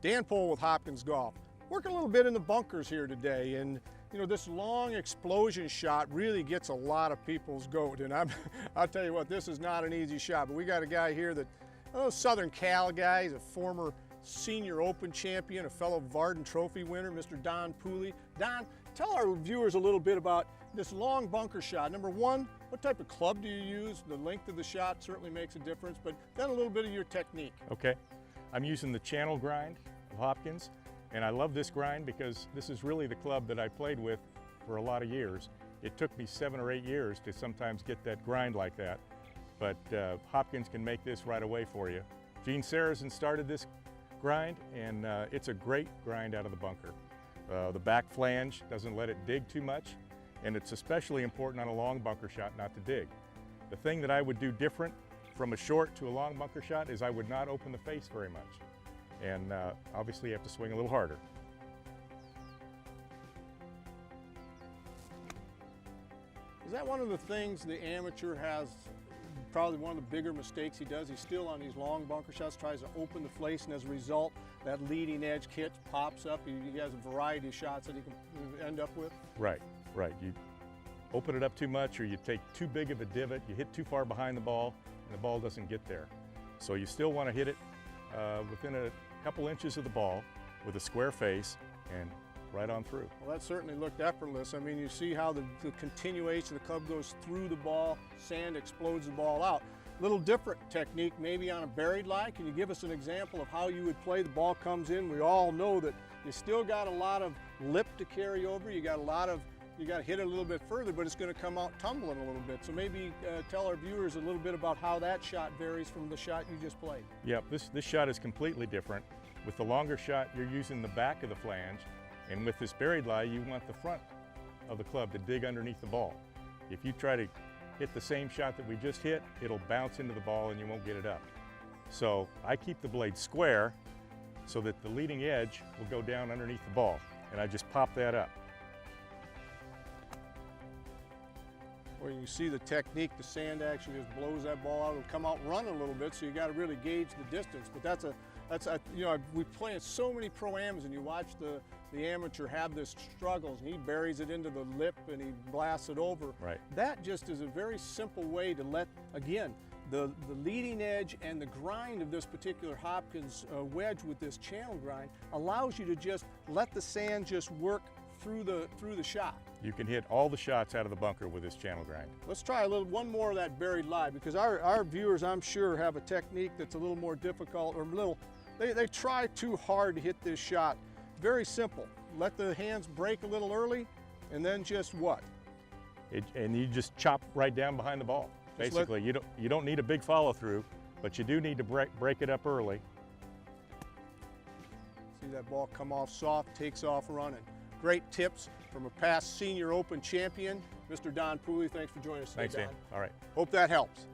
Dan Pooley with Hopkins Golf. Working a little bit in the bunkers here today, and you know, this long explosion shot really gets a lot of people's goat, and I'll tell you what, this is not an easy shot, but we got a guy here that, Southern Cal guy, he's a former Senior Open champion, a fellow Varden Trophy winner, Mr. Don Pooley. Don, tell our viewers a little bit about this long bunker shot. Number one, what type of club do you use? The length of the shot certainly makes a difference, but then a little bit of your technique. Okay, I'm using the channel grind of Hopkins, and I love this grind because this is really the club that I played with for a lot of years. It took me 7 or 8 years to sometimes get that grind like that, but Hopkins can make this right away for you. Gene Sarazen started this grind, and it's a great grind out of the bunker. The back flange doesn't let it dig too much, and it's especially important on a long bunker shot not to dig. The thing that I would do different from a short to a long bunker shot is I would not open the face very much. And obviously you have to swing a little harder. Is that one of the things the amateur has, probably one of the bigger mistakes he does? He still on these long bunker shots tries to open the face, and as a result that leading edge kit pops up. He has a variety of shots that he can end up with. Right. You open it up too much, or you take too big of a divot, you hit too far behind the ball, and the ball doesn't get there. So you still want to hit it within a couple inches of the ball with a square face and right on through. Well, that certainly looked effortless. I mean, you see how the continuation of the club goes through the ball, sand explodes the ball out. Little different technique maybe on a buried lie. Can you give us an example of how you would play? The ball comes in, we all know that you still got a lot of lip to carry over, you got to hit it a little bit further, but it's going to come out tumbling a little bit. So maybe tell our viewers a little bit about how that shot varies from the shot you just played. Yep, this shot is completely different. With the longer shot, you're using the back of the flange, and with this buried lie, you want the front of the club to dig underneath the ball. If you try to hit the same shot that we just hit, it'll bounce into the ball and you won't get it up. So I keep the blade square so that the leading edge will go down underneath the ball, and I just pop that up. Well, you see the technique, the sand actually just blows that ball out. It'll come out running a little bit, so you got to really gauge the distance. But we play in so many pro-ams, and you watch the amateur have this struggles, and he buries it into the lip and he blasts it over. Right. That just is a very simple way to let, again, the leading edge and the grind of this particular Hopkins wedge with this channel grind allows you to just let the sand just work through the shot. You can hit all the shots out of the bunker with this channel grind. Let's try one more of that buried lie, because our viewers, I'm sure, have a technique that's a little more difficult, or they try too hard to hit this shot. Very simple. Let the hands break a little early, and then just what? And you just chop right down behind the ball. Basically, you don't need a big follow through, but you do need to break it up early. See that ball come off soft, takes off running. Great tips from a past Senior Open champion, Mr. Don Pooley. Thanks for joining us today, Thanks, Dan. Don. All right. Hope that helps.